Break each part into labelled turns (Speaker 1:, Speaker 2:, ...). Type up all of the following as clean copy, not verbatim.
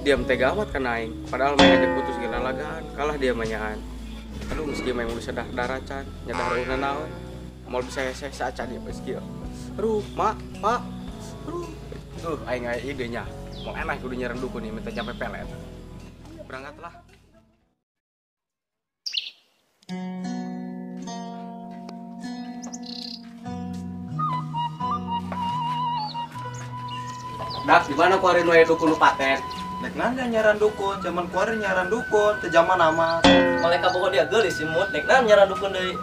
Speaker 1: diam tega amat kan aing. Padahal mereka ajak putus gila lagaan, kalah dia manyaan. Aduh meski main udah sadar daracan, nyadar una naon. Mau bisa saya saca dia meski. Aduh, mak. Aduh. Aing aya idenya. Mau enak kudu nyerang dukun nih minta sampai pelet. Berangkatlah. Dak, di mana kuarin wae dukun lu paten?
Speaker 2: Dek nanda nyaran dukun, zaman kuarin nyaran dukun, teu zaman nama.
Speaker 3: Malaikat pokok dia geulis imut, nek nan nyaran dukun deui.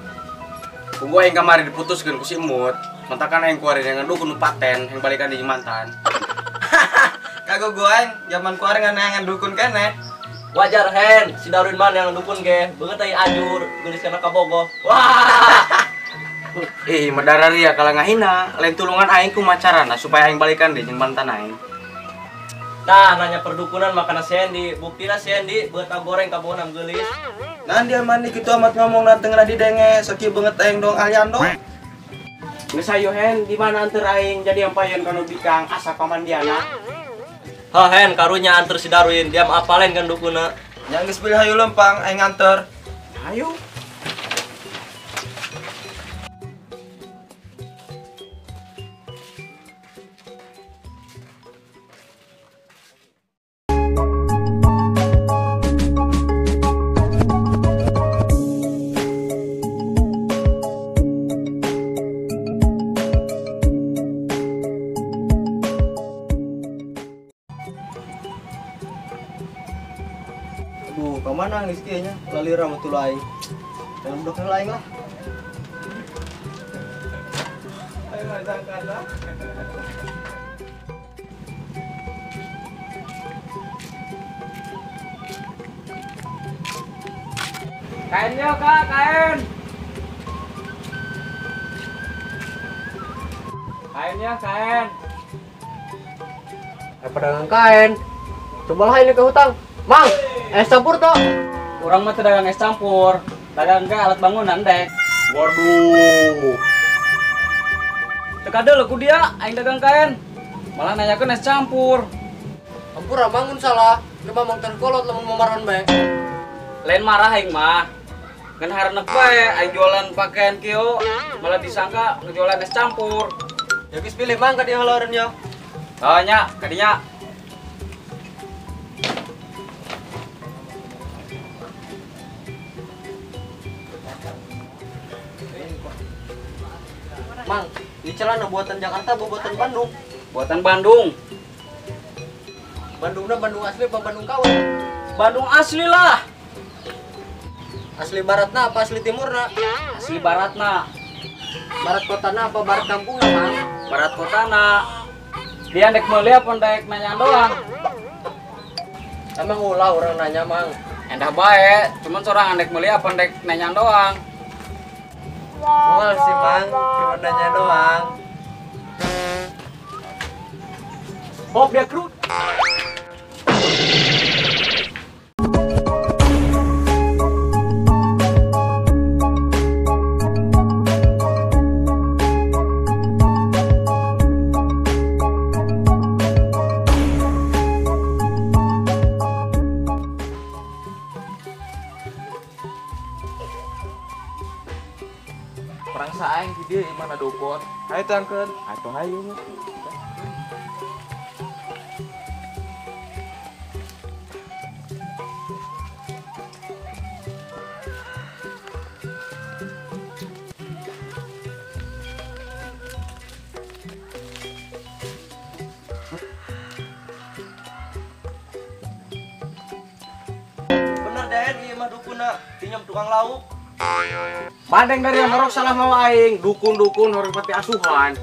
Speaker 1: Gua yang kamari diputuskeun ku si Imut. Mentakan aing kuarin yang dukun lu paten, yang balikan di mantan.
Speaker 2: Kagak gua zaman kuarin nganangan dukun keneh.
Speaker 3: Wajar hen, si Darwin man yang dukun ge, beungeut ai ajur, geulis kana kabogoh. Wah.
Speaker 1: Madara ria kalau ngahina, lain tulungan aing ku macarana supaya aing balikan deh jeung mantan aing.
Speaker 3: Nah, nanya perdukunan makana Sandy, buktina Sandy beut goreng kabonam geulis.
Speaker 2: Nan dia mandi kitu amat ngomong na teu didenge, sakieu beungeut aing dong aliando.
Speaker 1: Geus ayo hen, di mana anteur aing jadi ampayeun kana bikang asa pamandiana.
Speaker 3: Ha hen, karunya anter si Darwin, dia mah apalen kan dukuna.
Speaker 2: Nya geus pilih hayu lempang aing anter.
Speaker 1: Ayo.
Speaker 2: Aduh, kemana geus kieu nya? Lali rahmatullah aing. Jangan budak lain lah. Ayo majangkan lah.
Speaker 1: Kainnya Kak, kain. Kainnya kain.
Speaker 3: Pedagang kain. Cobalah ini ke hutang. Mang, es campur toh.
Speaker 1: Urang mah teu dagang es campur, dagang ge alat bangunan dek.
Speaker 2: Waduh.
Speaker 1: Teu kadeul ku dia aing dagang kain. Malah nanyakeun es campur.
Speaker 3: Ampura mangun salah. Ge mamang terkolot lamun mamaran bae.
Speaker 1: Lain marah aing mah. Ngan hareuneup bae aing jualan pakaian kieu, malah disangka ngejualan es campur.
Speaker 3: Ya geus pilih mang ka dieu haleureun nya.
Speaker 1: Oh nya, kadinya.
Speaker 3: Mang, ini celana buatan Jakarta apa buatan Bandung?
Speaker 1: Buatan Bandung.
Speaker 3: Bandungna Bandung asli apa Bandung KW?
Speaker 1: Bandung asli lah.
Speaker 3: Asli baratna apa asli timurna?
Speaker 1: Asli baratna.
Speaker 3: Barat kotana apa barat kampungna, Mang?
Speaker 1: Barat kotana. Dia dek meuli apa dek nanya doang.
Speaker 3: Emang ulah orang nanya, Mang.
Speaker 1: Endah bae, cuman seorang andek meuli apa dek nanya doang.
Speaker 2: Mual sih, Mang. Cuma nanya doang.
Speaker 1: Bob dia krut.
Speaker 2: Perang saing di dieu mana dukun. Hayu tangkeun.
Speaker 1: Atuh hayu.
Speaker 2: Bener deh ieu mah dukuna, pinjam tukang lauk.
Speaker 1: Bandeng dari yang horok salah mau aing, dukun-dukun horok pati asuhan.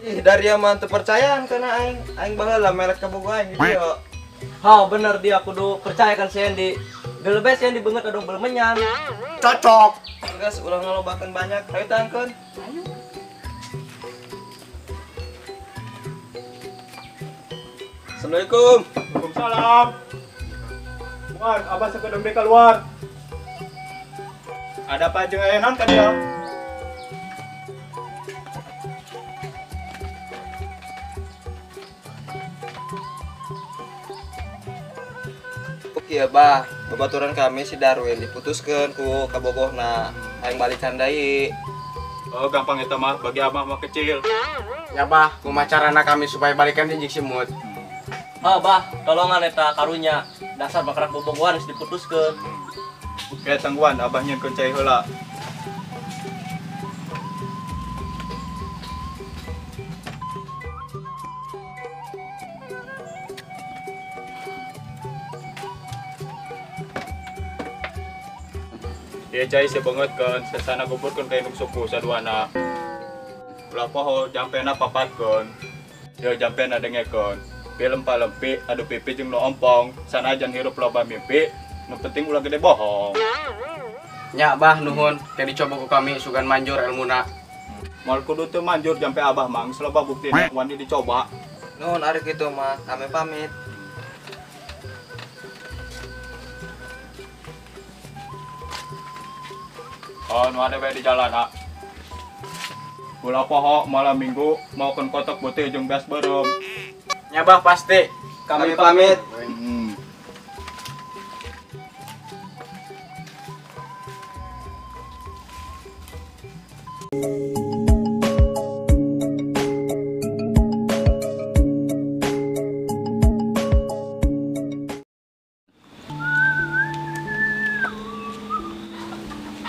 Speaker 2: Ih, dari mah teu percayaan kana aing baheula melek ka bogo aing di dieu.
Speaker 3: Ha, bener dia kudu percayakan Sandy. Gelebes Sandy beungeut adong belmenyan.
Speaker 2: Cocok. Geus ulah ngalobakeun banyak. Hayu tangkeun. Assalamualaikum.
Speaker 4: Waalaikumsalam. Wan, abah sekedeng dek keluar. Ada apa jeung ayeuna ka dia?
Speaker 2: kieu bah, babaturan kami si Darwin diputuskeun ku kabogohna. Aing balikan deui.
Speaker 4: Oh, gampang eta mah bagi abah mah kecil.
Speaker 1: Ya bah, kumaha carana kami supaya balikan jeung simut.
Speaker 3: Bah, tolongan eta karunya. Dasar bakarak bobogohan geus diputuskeun.
Speaker 4: Oke, tangguan abah nyeun cai heula. Dia cai sebangetkeun sesana guburkeun ka induk suku saduana. Ulah poho jampena papatkeun. Dia jampena dengekeun. Film palempi adu pipi jeung nu ompong, sanajan hirup loba mimpi, nu penting ulah gede bohong.
Speaker 1: Nya bah nuhun, teh dicoba ku kami sugan manjur ilmuna.
Speaker 4: Mal kudu teu manjur jampe abah mang, seloba buktina wani dicoba.
Speaker 2: Nuhun ari kitu mah, kami pamit.
Speaker 4: Oh, nu ada bae di jalana. Ulah poho malam minggu maukeun kotak putih jeung beas beureum.
Speaker 1: Nya bah pasti.
Speaker 2: Kami pamit.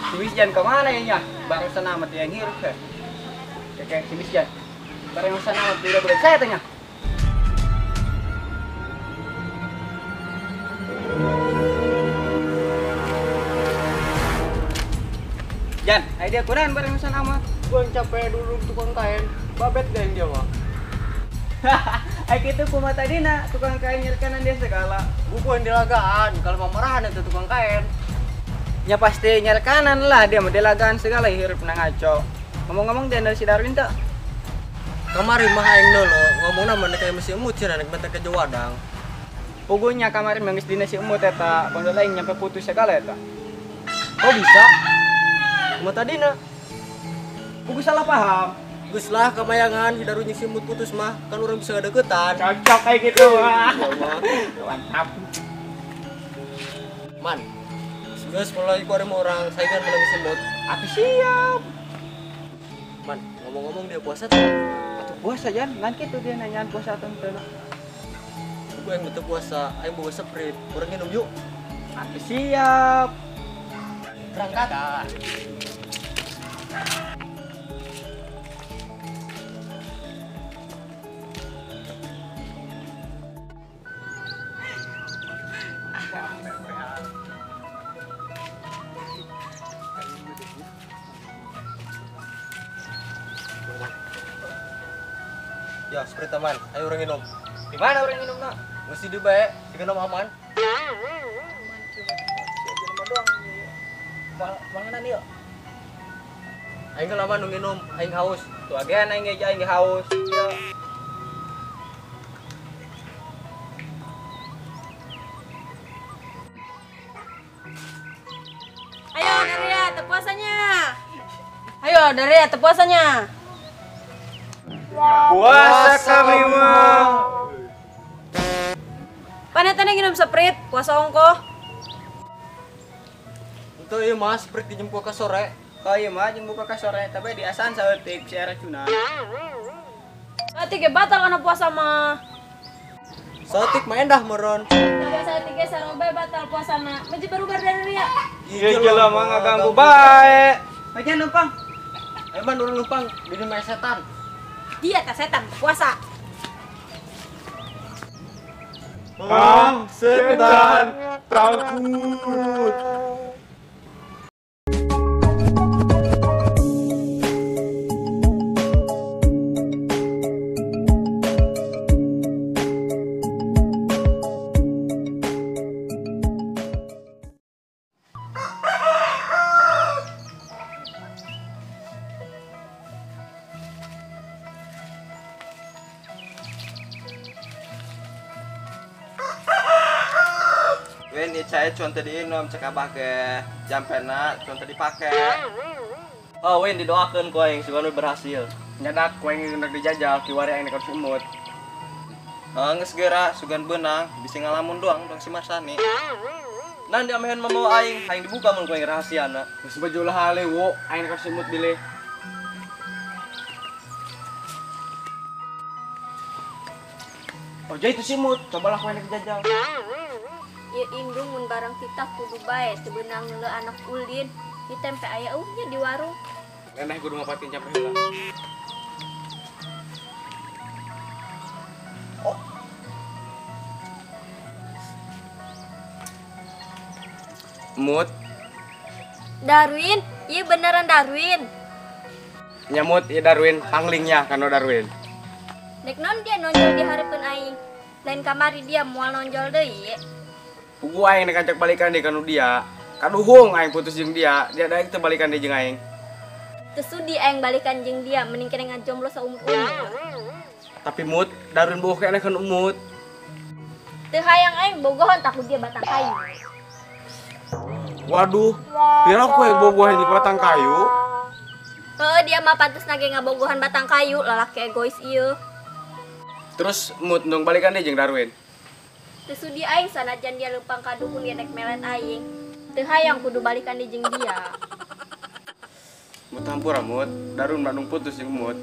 Speaker 5: Si Wisjan kemana ya nya? Bareng senamat yang hirup ya? Kayak si Wisjan. Bareng senamat udah boleh saya tanya. Jan, dia kurang bareng senamat.
Speaker 2: Gua capek dulu tukang kain. Babet gak yang dia mah?
Speaker 5: Ai kitu kumaha tadina tukang kain nyelkanan dia segala.
Speaker 2: Bukan dilagaan, kalau mau marahan itu tukang kain.
Speaker 5: Nya pasti nyelkanan lah dia modelagan segala hirup nang ngaco. Ngomong-ngomong dia dari si Darwin tak?
Speaker 2: Kamari mah aing dulu, ngomongna mana kayak mesin mucir anak beta ke Jawadang.
Speaker 5: Pugunya kemarin mangis dina si emut eta, kondo lain nyampe putus segala eta. Kok bisa?
Speaker 2: Kumaha tadina?
Speaker 5: Pugu salah paham.
Speaker 2: Geus lah kamayangan hidarunya si mut putus mah, kan orang bisa ngadeukeutan.
Speaker 5: Cocok kayak gitu. Mantap.
Speaker 2: Man. Geus mulai ku ada orang saingan meuleuh semut.
Speaker 5: Aku siap.
Speaker 2: Man, ngomong-ngomong dia puasa tuh.
Speaker 5: Atuh puasa Jan, ngan kitu dia nanyaan puasa atau teu.
Speaker 2: Gue yang betul puasa, aing bawa sprite, kurang minum yuk.
Speaker 5: Aku siap.
Speaker 2: Berangkat. Ya, sprite teman, ayo orang minum.
Speaker 5: Di mana orang minumna?
Speaker 2: Mesti di bae, dikenal aman.
Speaker 5: Manganan yuk.
Speaker 2: Aing kan lama nu minum, aing haus.
Speaker 5: Tuh agen aing ge aing haus. Ya.
Speaker 6: Ayo Daria, tepuasanya. Ayo Daria, tepuasanya.
Speaker 4: Puasa kami mah.
Speaker 6: Panetana nginum sprite, puasa ongkoh.
Speaker 2: Itu ieu mas, sprite dijemput ke sore.
Speaker 5: Oh iya mah jeung buka ka sore, tapi di asan saeutik si Arjuna.
Speaker 6: Nanti ge batal kana puasa mah.
Speaker 2: Saeutik main dah meron.
Speaker 6: Tapi saya tiga sareng bae batal puasana. Menji barubar Daria.
Speaker 4: Iya jelas mah ngaganggu bae.
Speaker 5: Bagian numpang.
Speaker 2: Ayo man urang numpang, di dieu setan.
Speaker 6: Dia tak setan puasa.
Speaker 4: Kang setan takut.
Speaker 2: Ini saya contoh diinum, cek abah ke jampena, contoh dipake.
Speaker 3: Oh, Win didoakeun ku aing sugan berhasil.
Speaker 5: Nyadak kue yang dijajal kiwari yang dekat sumut.
Speaker 2: Nges geura sugan benang bisa ngalamun doang si Marsani.
Speaker 3: Nanti amehen mau aing dibuka mun kuing rahasiana.
Speaker 1: Geus baju lah hale wo, aing kasih mut bilih. Oh, jadi itu simut, cobalah kau enak jajal.
Speaker 6: Ya indung mun barang kita kudu bae teu beunang ngeuleuh anak ulin. Di tempe aya euhnya di warung.
Speaker 1: Neneh kudu ngapatin capek heula. Mut,
Speaker 6: Darwin, iya beneran Darwin.
Speaker 1: nyamut ya Darwin, panglingnya kano Darwin.
Speaker 6: Nek non dia nonjol di hareupeun aing. Lain kamari dia moal nonjol deui.
Speaker 1: Pugu aing nek ajak balikan di kanu dia. Kaduhung aing putus jeung dia daek teu balikan di jeung aing.
Speaker 6: Teu sudi aing balikan jeung dia, mending kene ngajomblo saumur-umur.
Speaker 1: Tapi mut, Darwin bogoh keneh kan umut.
Speaker 6: Teu hayang aing bogohon takut dia batang kayu.
Speaker 1: Waduh, pira kowe bogohan di batang kayu?
Speaker 6: Dia mah pantes nage ngabogohan batang kayu, lalaki egois ieu.
Speaker 1: Terus mut ndong balikan di jeung Darwin.
Speaker 6: Teu sudi aing sanajan dia leumpang kadukun dia nek melet aing. Teu hayang kudu balikan di jeung dia.
Speaker 1: Mut hampura mut, Darwin bandung putus jeung mut.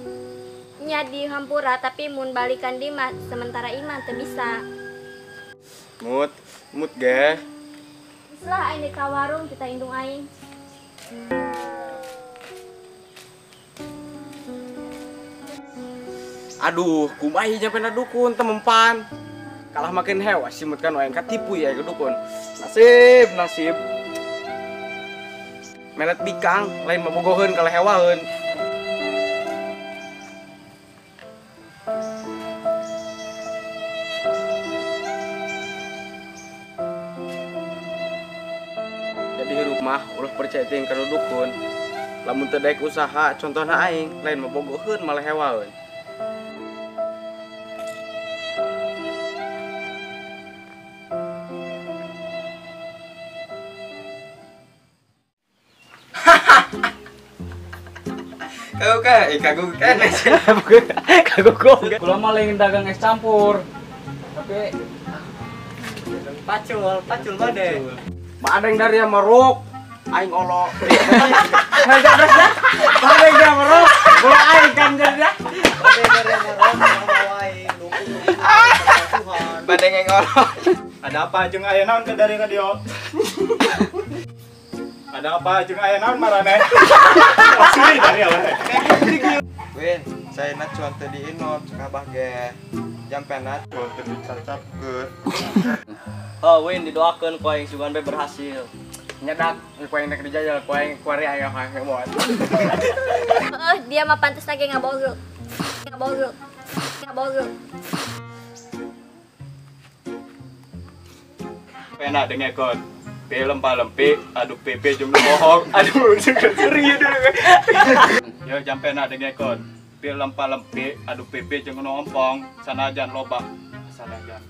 Speaker 6: Nya di hampura tapi mun balikan di mah sementara iman teu bisa.
Speaker 1: Mut ge.
Speaker 6: Setelah aing di ka warung kita indung aing.
Speaker 1: Aduh, kumaha nyampe na dukun temempan. Kalah makin hewa simut kan aing katipu ya ke dukun. Nasib. Melet bikang lain mabogoheun kalah hewaheun. Jadi hirup mah ulah percaya ting kana dukun. Lamun teu daek usaha contohna aing lain mabogoheun malah hewaheun. Kagok kan kagok
Speaker 5: Kula mah lain dagang es campur. Tapi
Speaker 2: Pacul made.
Speaker 1: Badeng dari yang meruk aing olo. Badeng dia meruk, gua aing kan jadi dah. Badeng yang olo.
Speaker 4: Ada apa jeung aya naon ke dari radio? Ada apa jeung aya naon marane? Asli dari awal.
Speaker 2: Win, saya nak cuan tadi inot kabah ge. Jampenat cuan tadi cacapkeun.
Speaker 3: Oh, Win didoakeun ku aing sugan bae berhasil.
Speaker 1: Nyedak, ku aing nek dijajal, ku aing kuari aya hebat.
Speaker 6: Dia mah pantes lagi ngabogo.
Speaker 4: Pena dengekon. Film palempi, adu PP jeung bohong. Aduh, serius dulu. Yo jampena dengekon. Film palempi, adu PP jeung ompong, sanajan loba. Sanajan.